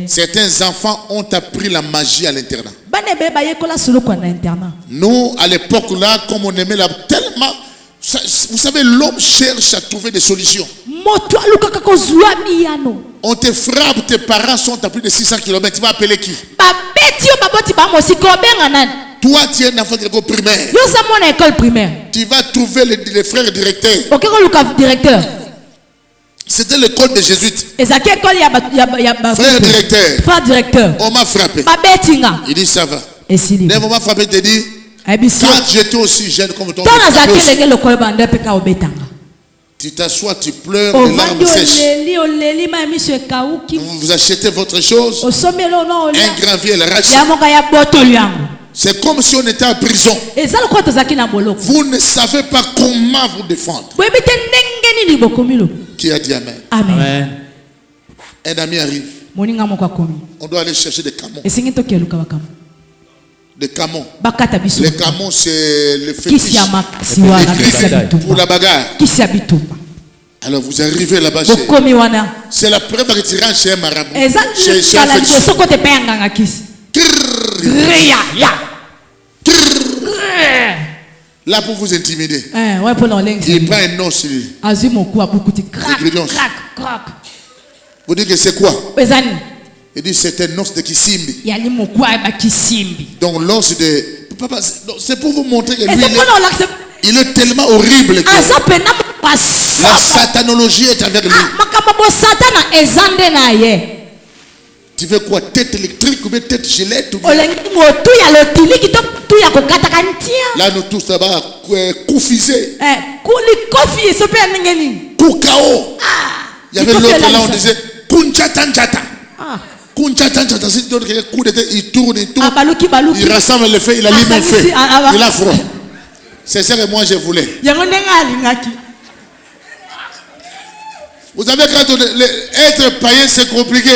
Certains enfants ont appris la magie à l'internat. Nous, à l'époque là, comme on aimait la tellement, vous savez, l'homme cherche à trouver des solutions. On te frappe, tes parents sont à plus de 600 km. Tu vas appeler qui? Toi, tu es un enfant de l'école primaire. Tu vas trouver les frères directeurs. C'était l'école des jésuites. Frère directeur. On m'a frappé. Il dit ça va. Dès qu'on m'a frappé, il te dit, quand j'étais aussi jeune comme toi, tu t'assois, tu pleures, les larmes sèches. Vous achetez votre chose, un grand vieux rachète. C'est comme si on était en prison. Vous ne savez pas comment vous défendre. Qui a dit amen? Amen. Un ami arrive. On doit aller chercher des camons. Des camons. Les camons, c'est le fétiche pour la bagarre. Alors vous arrivez là-bas c'est la preuve que tu rentres chez un marabout. Chez un fétiche. Là pour vous intimider. Il prend un os sur lui. Vous dites que c'est quoi? Il dit c'est un os de Kisimbi. Donc l'os de... Papa, c'est pour vous montrer que lui, il est tellement horrible que la satanologie est avec lui. Tu veux quoi? Tête électrique ou bien tête gilette ou bien... Là, nous tous là-bas, coufisés. Koukao. Il y avait l'autre là, on disait Kunchatanjata. Kunchatanjata, c'est d'autres coup de tête, il tourne, il tourne. Il rassemble le feu, il allume le feu. Il a froid. C'est ça que moi je voulais. Vous savez, quand être païen, c'est compliqué.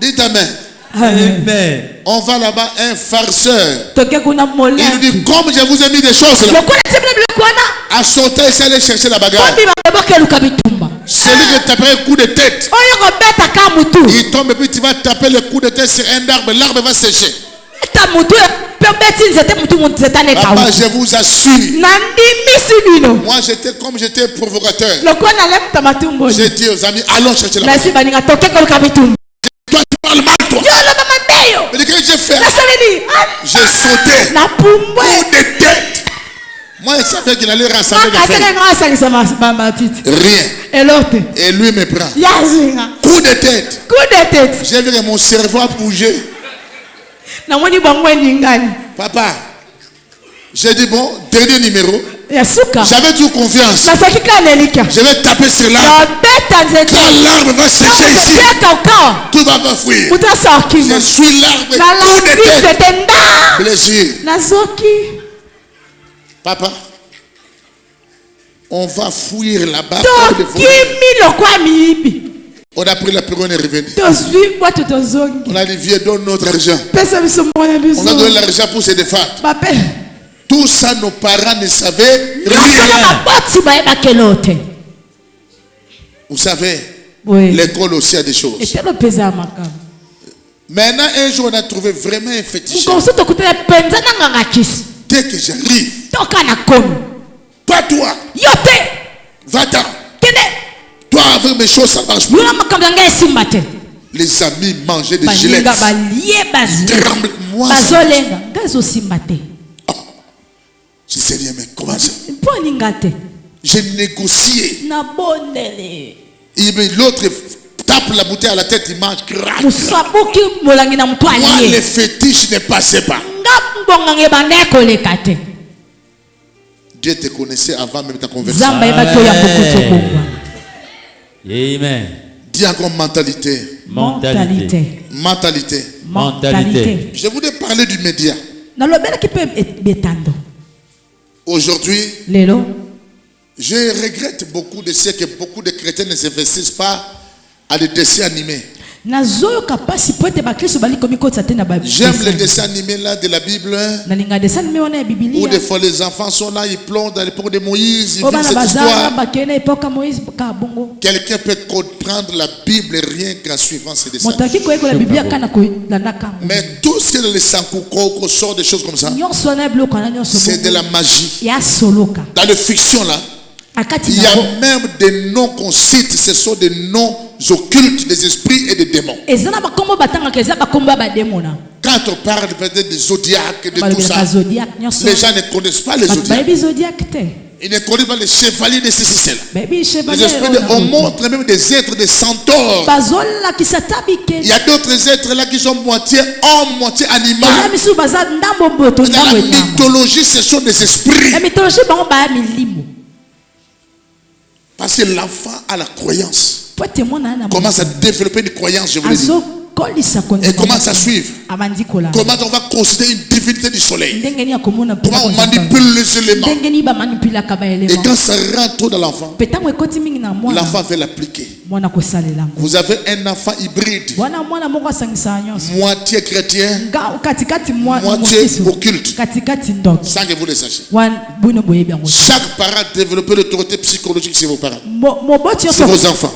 Dites Amen. Amen. On va là-bas, un farceur. Il nous dit, comme je vous ai mis des choses là, à sauter et aller chercher la bagarre. Celui qui taperait un coup de tête, il tombe et puis tu vas taper le coup de tête sur un arbre, l'arbre va sécher. Papa, je vous assure. Moi, comme j'étais provocateur. J'ai dit aux amis, allons chercher la bagarre. Toi, tu parles mal, toi. Mais qu'est-ce que j'ai fait? J'ai sauté. Coup de tête. Moi, je savais qu'il allait rassembler les feuilles. Rien. Et lui me prend. Coup de tête. J'ai vu que mon cerveau a bougé. Papa, j'ai dit bon, dernier numéro. J'avais toute confiance. Je vais taper sur l'arbre. Quand l'arbre va sécher ici, tout va fuir. Je suis l'arbre. Coup de tête. Plaisir. Papa, on va fuir là-bas. On a pris la pire, on est revenu. On a dit, viens, donne notre argent. On a donné l'argent pour se défendre. Tout ça, nos parents ne savaient rien. Vous savez, l'école aussi a des choses. Maintenant, un jour, on a trouvé vraiment un féticheur. Dès que j'arrive, pas toi, va-t'en. Toi, avec mes choses, ça marche pas. Les amis mangeaient des gilettes. Moi, je sais bien, mais comment ça? J'ai négocié. L'autre tape la bouteille à la tête, il mange. Moi, les fétiches ne passaient pas. Dieu te connaissait avant même ta conversion. Amen. Dis encore mentalité. Je voudrais parler du média. Aujourd'hui, je regrette beaucoup de ce que beaucoup de chrétiens ne s'investissent pas à des dessins animés. J'aime les dessins animés là de la Bible. Où des fois les enfants sont là, ils plongent dans l'époque de Moïse, ils vivent cette histoire. Quelqu'un peut comprendre la Bible rien qu'en suivant ces dessins. Mais tout ce qui est dans les sankoukou, sort des choses comme ça, c'est de la magie. Dans la fiction là, il y a même des noms qu'on cite, ce sont des noms occultes des esprits et des démons. Quand on parle peut-être des zodiaques, de tout ça, les gens ne connaissent pas les zodiaques. Ils ne connaissent pas les chevaliers de ceci, cela. Les esprits, on montre même des êtres des centaures. Il y a d'autres êtres là qui sont moitié homme, moitié animal. Dans la mythologie, ce sont des esprits. Parce que l'enfant a la croyance. Commence à développer une croyance, je vous le dis. Et commence à suivre. Comment on va considérer une divinité du soleil. Comment on manipule les éléments. Et quand ça rentre dans l'enfant, l'enfant veut l'appliquer. Vous avez un enfant hybride, moitié chrétien, moitié occulte, sans que vous le sachiez. Chaque parent développe l'autorité psychologique sur vos parents, sur vos enfants.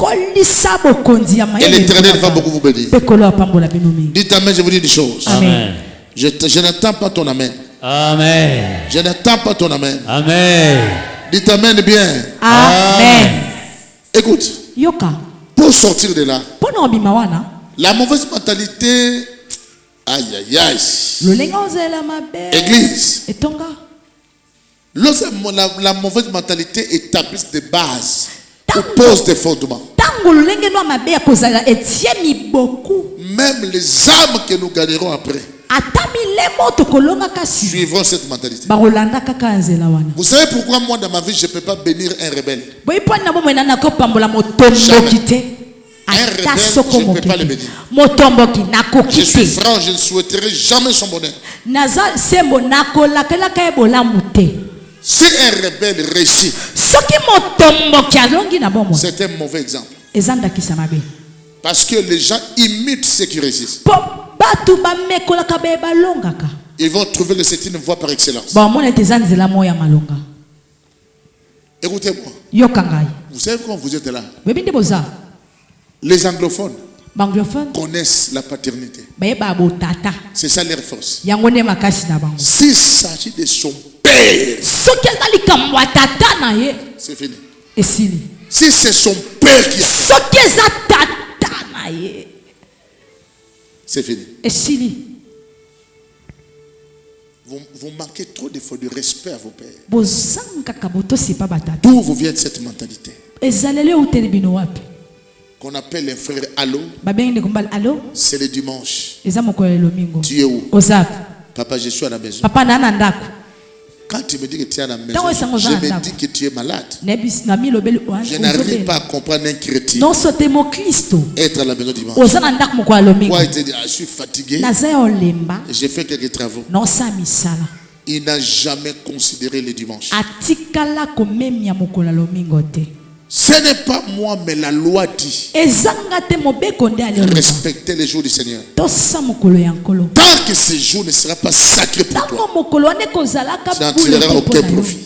Et l'Éternel va beaucoup vous bénir. Dites amen, je vous dis une chose. Amen. Je n'attends pas ton amen. Amen. Je n'attends pas ton amen. Amen. Dites amen bien. Amen. Écoute. Pour sortir de là, la mauvaise mentalité, aïe aïe aïe. Église. Lorsque la mauvaise mentalité établit des bases, ou pose des fondements. Même les âmes que nous gagnerons après suivront cette mentalité. Vous savez pourquoi moi dans ma vie je ne peux pas bénir un rebelle? Un rebelle, je ne peux pas le bénir. Je suis franc, je ne souhaiterai jamais son bonheur. Si un rebelle réussit, c'est un mauvais exemple. Parce que les gens imitent ceux qui réussissent. Ils vont trouver que c'est une voie par excellence. Écoutez-moi. Vous savez comment vous êtes là? Les anglophones connaissent la paternité. C'est ça leur force. S'il s'agit de son père, c'est fini. Si c'est son père qui c'est fini. Vous manquez trop de fois de respect à vos pères. D'où vous vient cette mentalité qu'on appelle les frères allo? C'est le dimanche. Tu es où? Papa, je suis à la maison. Quand tu me dis que tu es à la maison, je me dis que tu es malade. Je n'arrive pas à comprendre un chrétien être à la maison dimanche. Pourquoi il te dit, je suis fatigué, j'ai fait quelques travaux. Il n'a jamais considéré le dimanche. Ce n'est pas moi, mais la loi dit. Respectez les jours du Seigneur. Tant que ce jour ne sera pas sacré pour toi, tu n'en tireras aucun profit.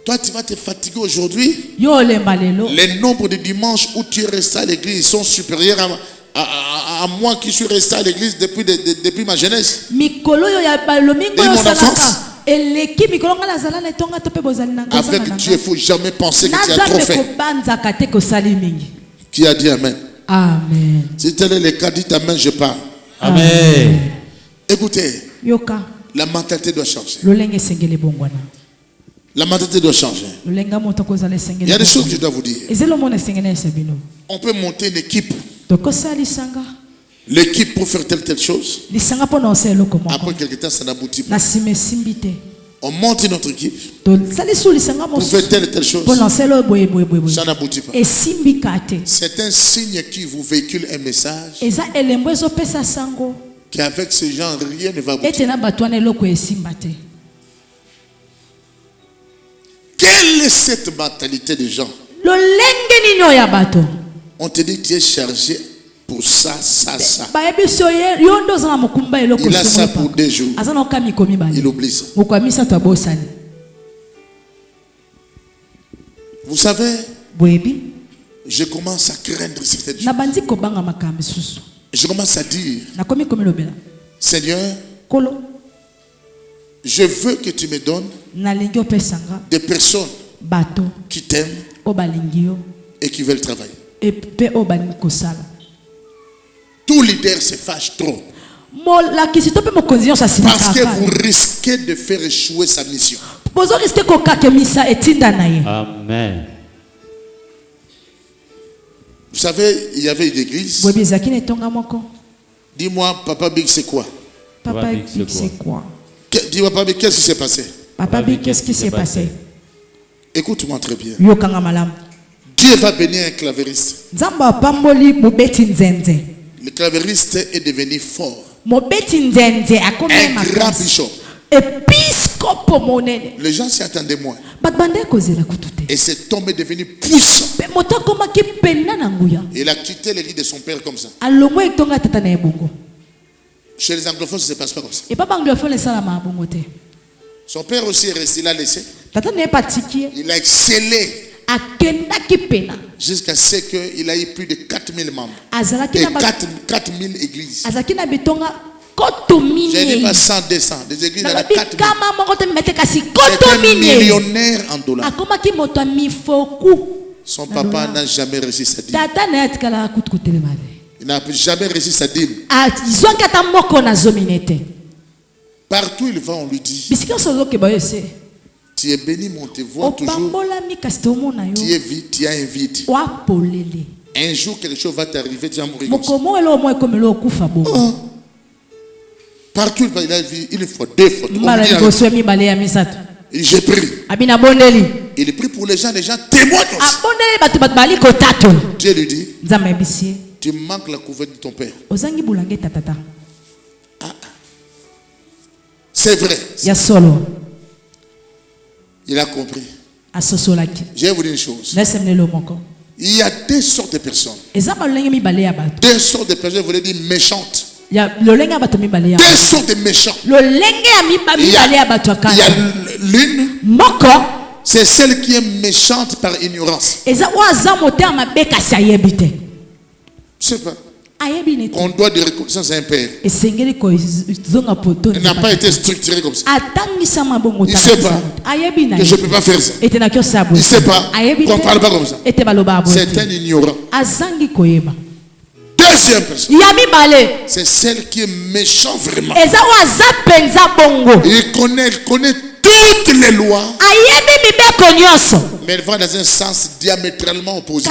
Toi, tu vas te fatiguer aujourd'hui. Les nombres de dimanches où tu es resté à l'église sont supérieurs à moi qui suis resté à l'église depuis ma jeunesse. Depuis mon enfance. Avec Dieu, il ne faut jamais penser que tu as trop fait. Qui a dit Amen? Amen. Si tel est le cas, dites Amen, je parle. Amen. Écoutez, la mentalité doit changer. La mentalité doit changer. Il y a des choses que je dois vous dire. On peut monter une équipe. L'équipe pour faire telle chose. Après quelque temps, ça n'aboutit pas. On monte une autre équipe pour faire telle chose. Ça n'aboutit pas. C'est un signe qui vous véhicule un message qu'avec ces gens, rien ne va aboutir. Quelle est cette mentalité des gens? On te dit que tu es chargé pour ça. Il a ça pour 2 jours. Il oublie ça. Vous savez, je commence à craindre certaines choses. Je commence à dire, Seigneur, je veux que tu me donnes des personnes qui t'aiment et qui veulent travailler. Tout leader se fâche trop. Parce que vous risquez de faire échouer sa mission. Amen. Vous savez, il y avait une église. Dis-moi, Papa Big, c'est quoi? Papa Big, c'est quoi? Dis-moi, Papa Big, qu'est-ce qui s'est passé? Papa Big, qu'est-ce qui s'est passé? Écoute-moi très bien. Dieu va bénir un clavériste. Le clavériste est devenu fort. Un grand bishop. Les gens s'y attendaient moins. Et cet homme est devenu puissant. Il a quitté l'église de son père comme ça. Chez les anglophones, ça ne se passe pas comme ça. Son père aussi est resté, il a laissé. Il a excellé jusqu'à ce qu'il ait plus de 4000 membres. Et 4000 églises. Je n'ai pas 100, 200. Des églises à la 4000. C'est un millionnaire en dollars. Son papa n'a jamais reçu sa dîme. Il n'a jamais reçu sa dîme. Partout où il va, on lui dit, Tu es béni, mon te voit toujours. Tu es vide, tu as un vide. Un jour, quelque chose va t'arriver, tu vas mourir comme ça. Oh. Partout, il a vu une fois, deux fois, trois fois. J'ai pris. Il prie pour les gens témoignent aussi. Dieu lui dit, tu manques la couverture de ton père. C'est vrai. Il a compris. Je vais vous dire une chose. Il y a deux sortes de personnes. Deux sortes de personnes, je voulais dire méchantes. Deux sortes de méchants. Il y a l'une, c'est celle qui est méchante par ignorance. Je sais pas. On doit de reconnaissance à un père. Il n'a pas été structuré comme ça. Il ne sait pas que je ne peux pas faire ça. Il ne sait pas qu'on ne parle pas comme ça. C'est un ignorant. Deuxième personne, c'est celle qui est méchante vraiment. Il connaît toutes les lois, mais elle va dans un sens diamétralement opposé.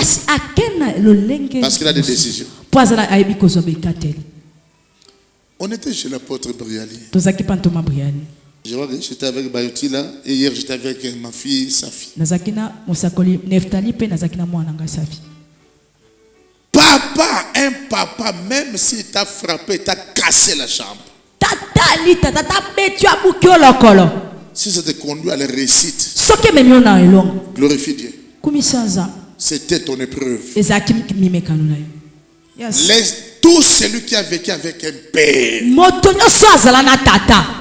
Parce qu'il a des décisions. On était chez l'apôtre Briali. Je vois que j'étais avec Bayoti là, et hier j'étais avec ma fille, sa fille. Papa, un papa, même s'il t'a frappé, t'a cassé la jambe. Si ça te conduit à la réussite, glorifie Dieu. C'était ton épreuve. Laisse tout celui qui a vécu avec un père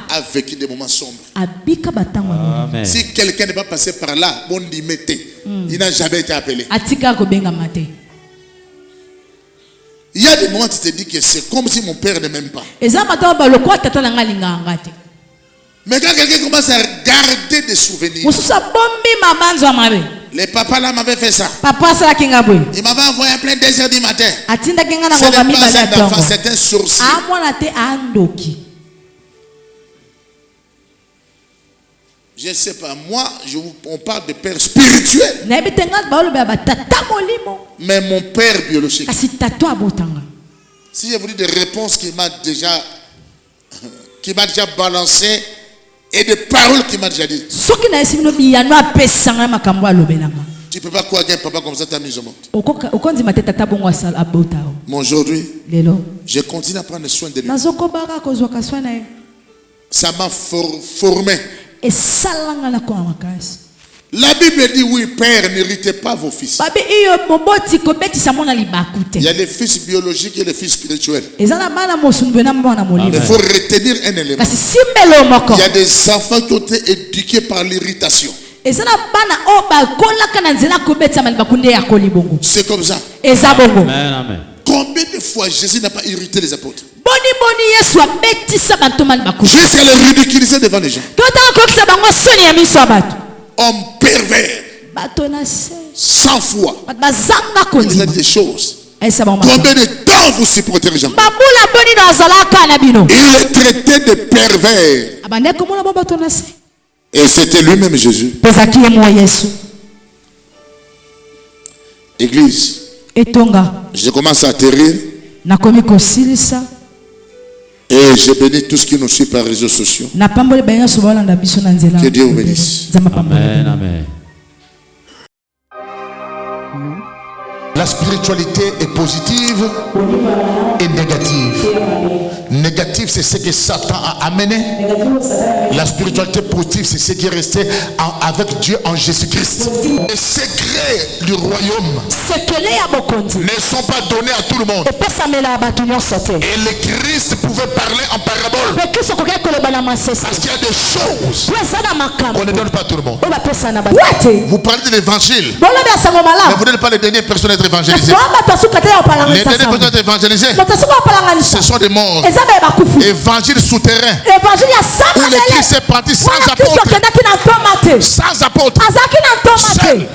a vécu des moments sombres. Amen. Si quelqu'un n'est pas passé par là, bon dit mettez. Il n'a jamais été appelé. Il y a des moments où tu te dis que c'est comme si mon père ne m'aime pas. Mais quand quelqu'un commence à garder des souvenirs, les papas là m'avaient fait ça. Il m'avait envoyé à plein 2h du matin. Ce n'est pas un enfant, c'est un sorcier. Je ne sais pas, moi, on parle de père spirituel. Mais mon père biologique. Si je vous dis des réponses qui m'a déjà balancé et des paroles qui m'a déjà dit. Tu ne peux pas croire qu'un papa comme ça t'a mis au monde. Mais aujourd'hui, je continue à prendre soin de lui. Ça m'a formé. La Bible dit oui, père, n'héritez pas vos fils. Il y a les fils biologiques et les fils spirituels. Il faut retenir un élément. Il y a des enfants qui ont été éduqués par l'irritation. C'est comme ça. Amen. Combien de fois Jésus n'a pas irrité les apôtres? Jusqu'à les ridiculiser devant les gens. Homme pervers, sans foi, il a des choses. Combien de temps vous supportez les gens? Il est traité de pervers. Et c'était lui-même Jésus. Église, je commence à atterrir. Et je bénis tout ce qui nous suit par les réseaux sociaux. Que Dieu vous bénisse. Amen, amen. La spiritualité est positive et négative. Négative, c'est ce que Satan a amené. La spiritualité positive, c'est ce qui est resté avec Dieu en Jésus-Christ. Les secrets du royaume ne sont pas donnés à tout le monde. Et le Christ pouvait parler en parabole. Parce qu'il y a des choses qu'on ne donne pas à tout le monde. Vous parlez de l'évangile, mais vous n'êtes pas les dernières personnes à être évangélisées. Les dernières personnes à être évangélisées, ce sont des morts. Évangile souterrain où le Christ est parti sans apôtre. Sans apôtre. Seul.